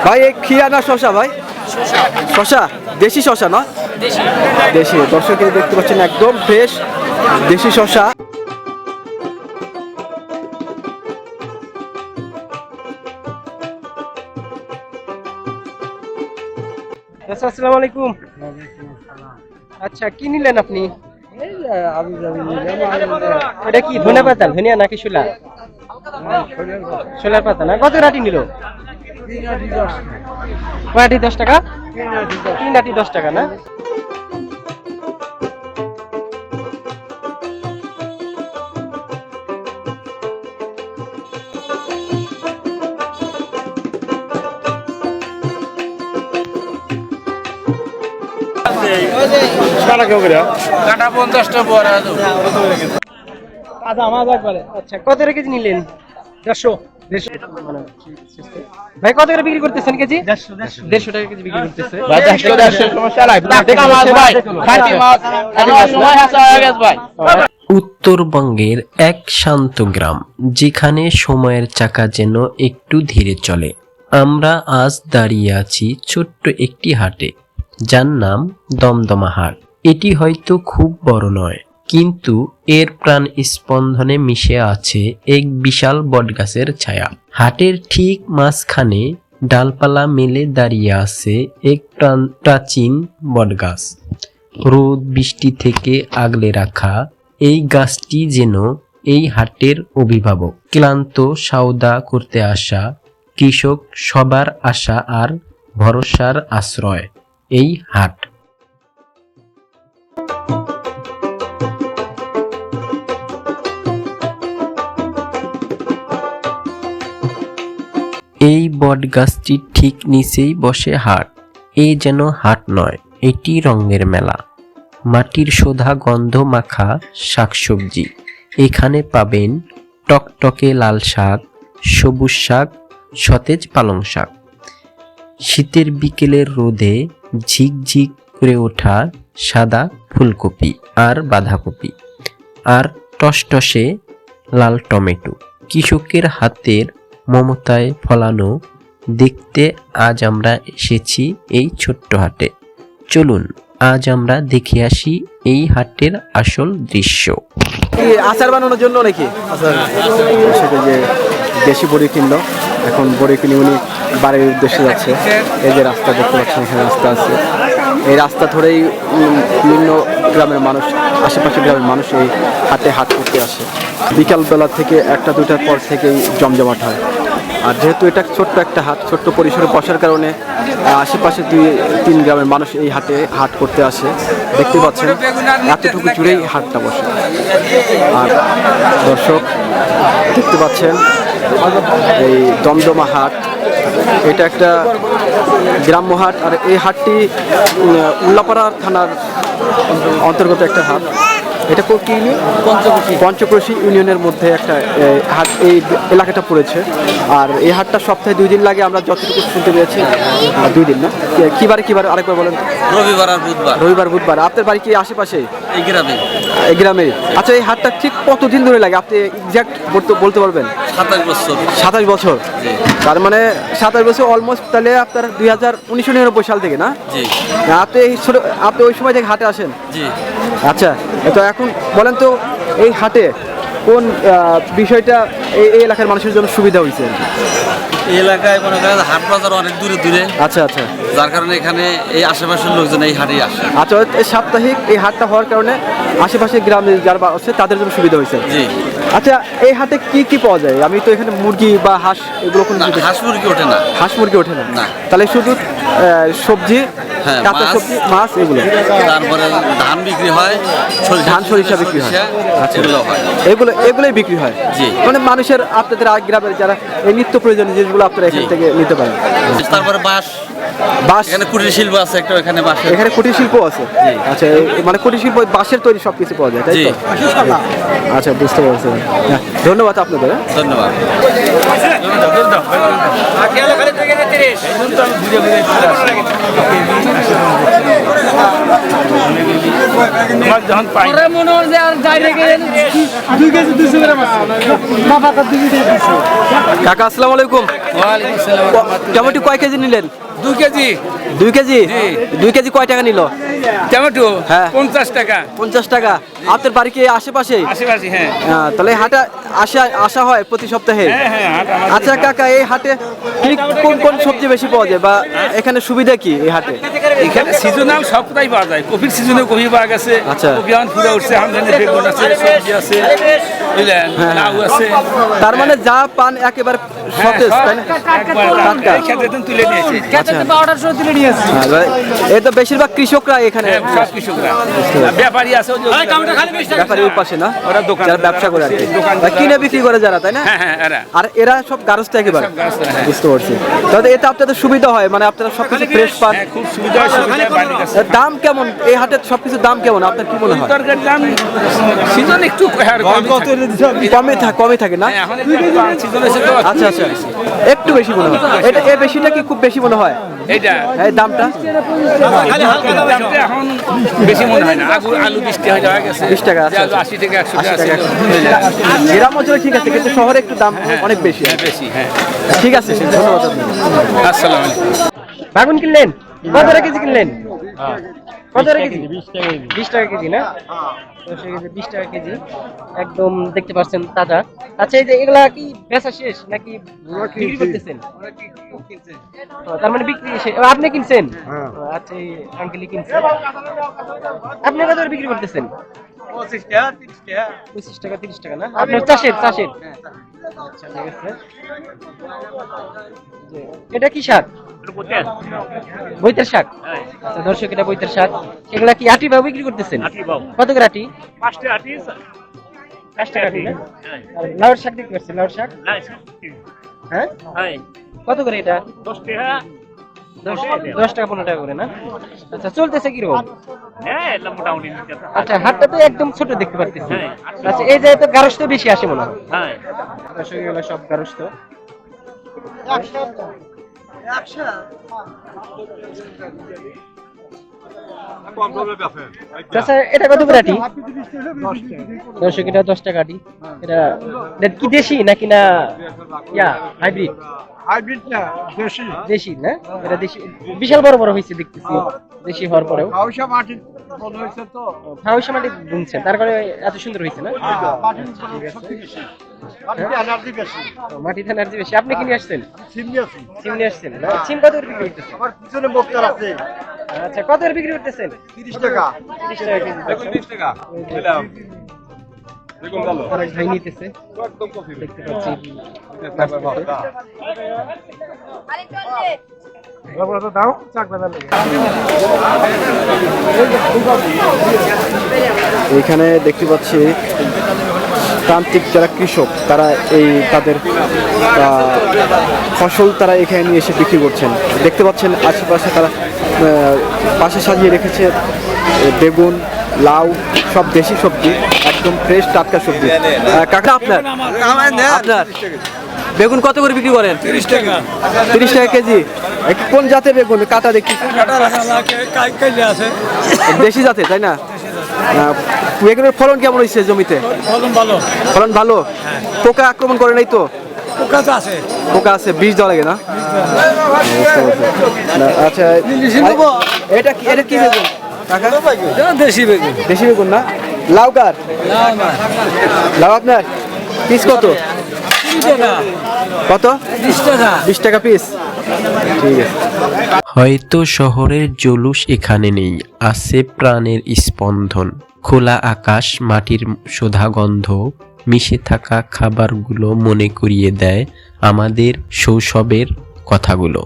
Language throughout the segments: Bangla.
ভাই এই খিরা না শশা ভাই? শশা, দেশি শশা না? দেশি। দর্শক দেখতে পাচ্ছেন একদম ফ্রেশ দেশি শশা। আসসালামু আলাইকুম। আচ্ছা, কি নিলেন আপনি? এটা কি ধনিয়া পাতা? ধনিয়া নাকি শোলা? শোলার পাতা না? কত রাটি নিল? কয়টি 10 টাকা? 3 আটি 10 টাকা না? আচ্ছা, কত কেজি নিলেন? 150। ভাই কত করে বিক্রি করতেছেন কেজি? 150 টাকা কেজি বিক্রি করতেছে। উত্তরবঙ্গের এক শান্ত গ্রাম, যেখানে সময়ের চাকা যেন একটু ধীরে চলে। আমরা আজ দাঁড়িয়ে আছি ছোট্ট একটি হাটে, যার নাম দমদমা হাট। এটি হয়তো খুব বড় নয়, কিন্তু এর প্রাণ স্পন্দনে মিশে আছে এক বিশাল বটগাছের ছায়া। হাটের ঠিক মাঝখানে ডালপালা মেলে দাঁড়িয়ে আছে এক প্রাচীন বটগাছ। রোদ বৃষ্টি থেকে আগলে রাখা এই গাছটি যেন এই হাটের অভিভাবক। ক্লান্ত সওদা করতে আসা কৃষক সবার আশা আর ভরসার আশ্রয় এই হাট। এই বটগাছটির ঠিক নিচেই বসে হাট। এই যেন হাট নয়, এটি রঙের মেলা। মাটির শোধা গন্ধ মাখা শাকসবজি। এখানে পাবেন টকটকে লাল শাক, সবুজ শাক, সতেজ পালং শাক। শীতের বিকেলের রোদে ঝিকঝিক করে ওঠা সাদা ফুলকপি আর বাঁধাকপি, আর টসটসে লাল টমেটো। কৃষকের হাতের মমতায় ফলানো দেখতে আজ আমরা এসেছি এই ছোট্ট হাটে। চলুন আজ আমরা দেখে আসি এই হাটের আসল দৃশ্য। আচার বানানোর জন্য নাকি? যে দেশি বড়ি কিনলো, এখন বড়ি কিনে উনি বাড়ির উদ্দেশ্যে যাচ্ছে। এই যে রাস্তা দেখতে পাচ্ছেন, এখানে রাস্তা আছে। এই রাস্তা ধরেই বিভিন্ন গ্রামের মানুষ, আশেপাশের গ্রামের মানুষ এই হাটে হাট করতে আসে। বিকালবেলা থেকে 1-2টার পর থেকেই জমজমাট হয়। আর যেহেতু এটা ছোট্ট একটা হাট, ছোট্ট পরিসরে বসার কারণে আশেপাশে 2-3 গ্রামের মানুষ এই হাটে হাট করতে আসে। দেখতে পাচ্ছেন এতটুকু জুড়েই হাটটা বসে। আর দর্শক দেখতে পাচ্ছেন এই দমদমা হাট, এটা একটা গ্রাম্য হাট। আর এই হাটটি উল্লাপাড়া থানার অন্তর্গত একটা হাট। এটা পঞ্চক্রোশী ইউনিয়নের মধ্যে একটা হাট, এই এলাকাটা পড়েছে। আর এই হাটটা সপ্তাহে 2 দিন লাগে, আমরা যতটুকু শুনতে পেরেছি। 2 দিন না, কিবারে আরেকবার বলেন। রবিবার বুধবার। আপনার বাড়ি কি আশেপাশে? এই গ্রামে। আচ্ছা, এই হাটটা ঠিক কতদিন ধরে লাগে আপনি এক্সাক্ট বলতে পারবেন? 27 বছর। তার মানে 27 বছর অলমোস্ট। তাহলে আপনার 1999 সাল থেকে না? আপনি ওই সময় থেকে হাটে আসেন? আচ্ছা, তো এখন বলেন তো এই হাটে কোন বিষয়টা এই এলাকার মানুষের জন্য সুবিধা হয়েছে? এই এলাকায় মনে করেন হাট বাজার অনেক দূরে দূরে। আচ্ছা, যার কারণে এখানে এই আশেপাশের লোকজন এই হাটে আসে। আচ্ছা, এই সাপ্তাহিক এই হাটটা হওয়ার কারণে আশেপাশের গ্রামে যারা আছে তাদের জন্য সুবিধা হয়েছে। জি। আচ্ছা, এই হাটে কি পাওয়া যায়? আমি তো এখানে মুরগি বা হাঁস এগুলো হাঁস মুরগি ওঠে না। তাহলে শুধু সবজি, কাঁচা সবজি, মাছ এগুলো। তারপরে ধান বিক্রি হয়, সরিষা বিক্রি হয়। আচ্ছা, এগুলোই বিক্রি হয়। মানে মানুষের আপনাদের গ্রামের যারা এই নিত্য প্রয়োজনীয় জিনিসগুলো আপনারা এখান থেকে নিতে পারেন। তারপরে বাঁশ, এখানে কুটির শিল্প আছে একটা, এখানে কুটির শিল্প আছে। আচ্ছা, মানে কুটির শিল্প বাঁশের তৈরি সবকিছু পাওয়া যায়, তাই তো? আচ্ছা, বুঝতে পারছি। ধন্যবাদ আপনাদের। ধন্যবাদ। কাকা আসসালামু আলাইকুম। ওয়ালাইকুম আসসালাম। টমেটো কয় কেজি নিলেন? 2 কেজি 2 কেজি। জি। 2 কেজি কয় টাকা নিল? টমেটো হ্যাঁ। 50 টাকা। 50 টাকা। আপনার বাড়ি কি আশেপাশে? আশেপাশে, হ্যাঁ। তাহলে হাটে আসা হয় প্রতি সপ্তাহে? হ্যাঁ, হ্যাঁ, হাট আমাদের আচ্ছা কাকা, এই হাটে কোন কোন সবজি বেশি পাওয়া যায় বা এখানে সুবিধা কি এই হাটে? এখানে সিজনাল সবটাই পাওয়া যায়। কপির সিজনে কপি পাওয়া গেছে। আচ্ছা। কপি এখন ফুলে উঠছে, আমদানি বেগুন আছে, সবজি আছে, বুঝলেন, লাউ আছে। তার মানে যা পান একেবারে সতেজ, তাই না? একবার টাটকা। এই ক্ষেত্রে তুমি তুলে নিয়েছে। এই তো বেশিরভাগ কৃষকরা এখানে, হ্যাঁ, সব কৃষকরা। ব্যাপারী আছে, ওই যে ব্যাপারী ওই পাশে না, ওরা দোকান যারা ব্যবসা করে আর কি, দোকান কিনে বিক্রি করে যারা, তাই না? হ্যাঁ, হ্যাঁ, এরা। আর এরা সব গারস্থ একেবারে, সব গারস্থ, হ্যাঁ। বুঝতে পারছি। তাহলে এতে আপনাদের সুবিধা হয়, মানে আপনারা সবকিছু ফ্রেশ পান। হ্যাঁ, খুব সুবিধা হয়, সুবিধা বাড়ির কাছে। দাম কেমন এই হাটের সবকিছুর দাম কেমন আপনার কি মনে হয়? তরকারির দাম সিজন একটু কমই থাকে না? হ্যাঁ, এখন একটু সিজন এসে তো আচ্ছা আচ্ছা, একটু বেশি মনে হয়। এটা এই বেশিটা কি খুব বেশি মনে হয় এইটা এই দামটা? দামটা এখন বেশি মনে হয় না। আলু 20 টাকা হয়ে গেছে, 20 টাকা, আচ্ছা, আলু 80 টাকা 100 টাকা 80 টাকা। ছিল। গ্রাম অঞ্চলে ঠিক আছে, কিন্তু শহরে একটু দাম অনেক বেশি। হ্যাঁ, বেশি, হ্যাঁ। ঠিক আছে, ধন্যবাদ আপনাকে। আসসালামু আলাইকুম। বাগুন কিনলেন? কত টাকা কেজি কিনলেন? কত টাকা কেজি? 20 টাকা কেজি না? 20 টাকা কেজি, একদম দেখতে পাচ্ছেন তাজা। আচ্ছা, এই যে এগুলা কি বেচা শেষ নাকি বিক্রি করতেছেন? তার মানে বিক্রি শেষ। আপনি কিনছেন? আচ্ছা, এই আঙ্কেলই কিনছেন। আপনি কত করে বিক্রি করতেছেন? 25 টাকা 30 টাকা না? আপনার চাষের? আচ্ছা, ঠিক আছে। এটা কি শাক? বৈতের শাক। আচ্ছা দর্শক, এটা বৈতের শাক। এগুলা কি আটি বাবু বিক্রি করতেছেন? কত করে আটি? 5 টাকা আটি না? আর লাউর শাক দেখতে পাচ্ছেন? লাউর শাক, হ্যাঁ, কত করে এটা? 10 টাকা 15 টাকা করে না? আচ্ছা, চলতেছে কিরকম? আচ্ছা, হাটটা তো একদম ছোট দেখতে পাচ্ছি। আচ্ছা, এই যে তো গারস্থ বেশি আসে মনে হয়। দর্শক, এগুলো সব গারস্থ। আচ্ছা, এটা কত করে আটি? দর্শক, এটা 10 টাকা আটি। এটা কি দেশি নাকি না হাইব্রিড? দেশি না? এটা দেশি, বিশাল বড় বড় হয়েছে দেখতেছি। দেশি হওয়ার পরেও হাউসা মাটি বুনছেন, তার কারণে এত সুন্দর হয়েছে না? মাটিতে এনার্জি বেশি। আপনি কি নিয়ে আসছেন? সিম নিয়ে আসছেন না? সিম কত করে বিক্রি করতেছেন? আচ্ছা, কত করে বিক্রি করতেছেন? 30 টাকা। 30 টাকা কেজি। 30 টাকা। আরেক ভাই নিতেছে, দেখতে পাচ্ছি। এখানে দেখতে পাচ্ছি প্রান্তিক যারা কৃষক, তারা এই তাদের ফসল তারা এখানে নিয়ে এসে বিক্রি করছেন। দেখতে পাচ্ছেন আশেপাশে তারা পাশে সাজিয়ে রেখেছে বেগুন, লাউ, সব দেশি সবজি, একদম ফ্রেশ টাটকা সবজি। কাকা, আপনার বেগুন কত করে বিক্রি করেন? 30 টাকা। 30 টাকা কেজি। কোন জাতের বেগুন? কাটা দেখি, দেশি জাতের, তাই না? বেগুনের ফলন কেমন হয়েছে জমিতে? ফলন ভালো। পোকা আক্রমণ করে নাই তো? পোকা আছে, বীজ দেওয়া লাগে না? আচ্ছা, এটা কি বেগুন কাকা? দেশি বেগুন। দেশি বেগুন না? লাউ কার? লাউ আপনার পিস কত? কত? 20 টাকা পিস। ঠিক আছে। হয়তো শহরের জলুস এখানে নেই, আছে প্রাণের স্পন্দন। খোলা আকাশ, মাটির সুধা গন্ধ, মিশে থাকা খাবারগুলো মনে করিয়ে দেয় আমাদের শৈশবের কথাগুলো।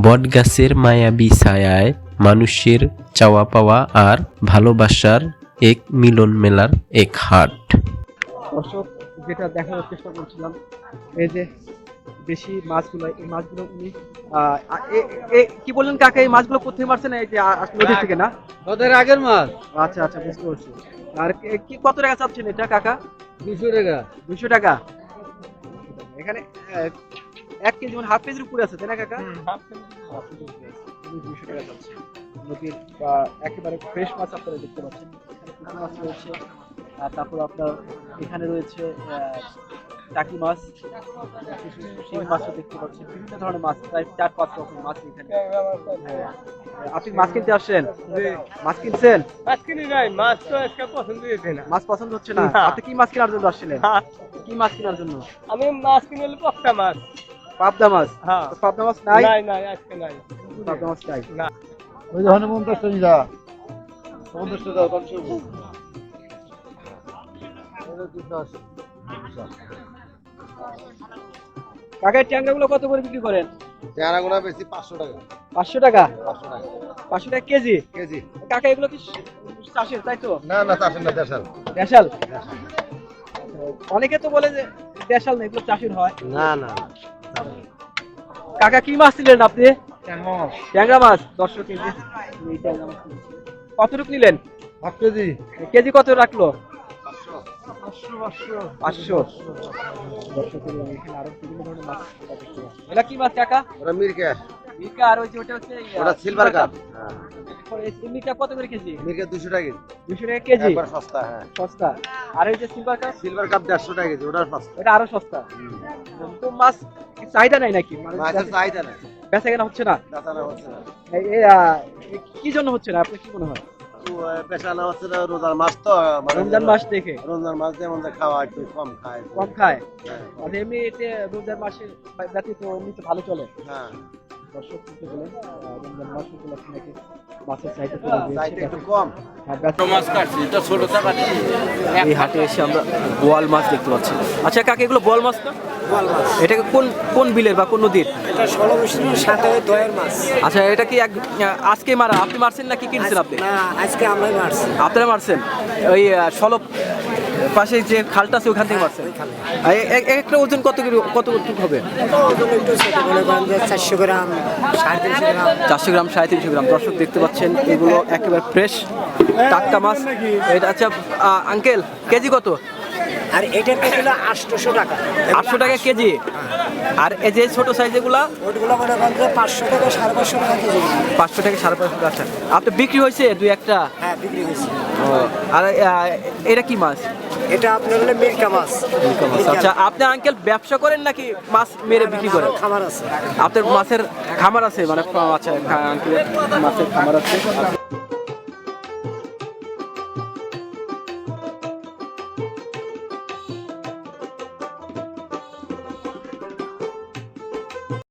বটগাছের মায়াবী ছায়ায় মানুষের চাওয়া পাওয়া আর ভালোবাসার এক মিলন মেলার এক হাট। দর্শক, যেটা দেখানোর চেষ্টা করছিলাম, এই যে দেশি মাছগুলো, এই মাছগুলো উনি কি বললেন কাকা, এই মাছগুলো কোথায় মারছেন? এই যে নদী থেকে না? ওদের আগের মাছ। আচ্ছা আচ্ছা, বুঝতে পারছি। আর কি কত টাকা চাচ্ছেন এটা কাকা? 200 টাকা। 200 টাকা। এখানে 1 কেজি মানে হাফ কেজির উপরে আছে, তাই না কাকা? 200 টাকা চাচ্ছে। নদীর একেবারে ফ্রেশ মাছ আপনারা দেখতে পাচ্ছেন। এখানে পুঁটি মাছ রয়েছে, আর তারপর আপনার এখানে রয়েছে টাকি মাছ, শিং মাছও দেখতে পাচ্ছি, বিভিন্ন ধরনের মাছ, প্রায় 4-5 রকম মাছ এখানে। হ্যাঁ। আপনি মাছ কিনতে আসছেন? মাছ কিনছেন? মাছ কিনি নাই, মাছ তো আজকে পছন্দ হয়েছে না। মাছ পছন্দ হচ্ছে না? না। আপনি কি মাছ কেনার জন্য আসছিলেন? কি মাছ কেনার জন্য? আমি মাছ কিনে পক্কা মাছ। পাবদা মাছ? হ্যাঁ। তো পাবদা মাছ নাই? নাই নাই আজকে নাই। পাবদা মাছ নাই। না। ওই যে হনুমান দশটা যা 50 টাকা কম শুরু কাকা ট্যাংরা গুলো কত করে বিক্রি করেন? চেহারা গুলা বেশি 500 টাকা 500 টাকা? 500 টাকা 500 টাকা কেজি? কেজি। কাকা এগুলো কি চাষের, তাই তো? না না চাষের না দেশাল। দেশাল? অনেকে তো বলে যে দেশাল না, এগুলো চাষের হয়। না না কাকা কি মাছ নিলেন আপনি? ট্যাংরা মাছ। দর্শক এই যে এই ট্যাংরা মাছ নিয়েছি। কতটুকু নিলেন? 5 কেজি। কেজি কত রাখলো? 500 দর্শক এই এখানে আরো বিভিন্ন ধরনের মাছ দেখতে পাচ্ছি। এটা কি মাছ কাকা? ওরা মিরকা মিরকা। আর ওই যে ওটা হচ্ছে ওটা সিলভার কাপ। হ্যাঁ এই মিরকা কত করে কেজি? মিরকা 200 টাকা কেজি। 200 টাকা কেজি? একবার সস্তা। হ্যাঁ সস্তা। আর এই যে সিলভার কাপ? সিলভার কাপ 150 টাকা কেজি, ওটা সস্তা। এটা আরো সস্তা। তো মাছ কি চাহিদা নাই নাকি? মাছের চাহিদা না, বেচা কেনা হচ্ছে না? বেচানা হচ্ছে না। কি জন্য হচ্ছে না আপনার কি মনে হয়? বেচানা হচ্ছে না, রোজার মাস তো মানে রমজান মাস দেখে রমজান মাস যেমন যে খাওয়া একটু কম খায়। কম খায়? হ্যাঁ আর এমনি এতে রোজার মাসে ব্যতীত এমনিতে ভালো চলে। হ্যাঁ দর্শক শুনতে পেলেন, রমজান মাস উপলক্ষে নাকি মাছের চাহিদা কমে চাহিদা গিয়েছে। একটু কম। আর বেচা- মাছ কাটছি, এটা ছোটটা কাটছি। এই হাটে এসে আমরা বোয়াল মাছ দেখতে পাচ্ছি। আচ্ছা কাকে এগুলো বোয়াল মাছ না? এটাকে কোন কোন বিলের বা কোন নদীর? এটা 16 বছরের সাথে দয়ের মাছ। আচ্ছা এটা কি আজকে মারা? আপনি মারছেন নাকি কিনছেন আপনি? না, আজকে আমরাই মারছি। আপনারা মারছেন? ওই সলপ পাশে যে খালটা আছে ওখান থেকে মারছেন? আর একটা ওজন কতটুকু হবে? এটা ওজন একটু ছোট, মনে করেন যে 400 গ্রাম, 350 গ্রাম। 400 গ্রাম, 350 গ্রাম। দর্শক দেখতে পাচ্ছেন এগুলো একেবারে ফ্রেশ টাটকা মাছ। এটা আচ্ছা আঙ্কেল কেজি কত? আর এটার কেজি হলো 800 টাকা। 800 টাকা কেজি। আর এই যে ছোট সাইজ এগুলা? ওইগুলো মনে করেন যে 500 টাকা, 550 টাকা কেজি। 500 টাকা, 550 টাকা। আপনি বিক্রি হয়েছে দুই একটা? হ্যাঁ, বিক্রি হয়েছে। আর এটা কি মাছ? এটা আপনার হলো মিরকা মাছ। আচ্ছা আপনি আঙ্কেল ব্যবসা করেন নাকি মাছ মেরে বিক্রি করেন? খামার আছে। আপনার মাছের খামার আছে? মানে আচ্ছা আঙ্কেল মাছের খামার আছে।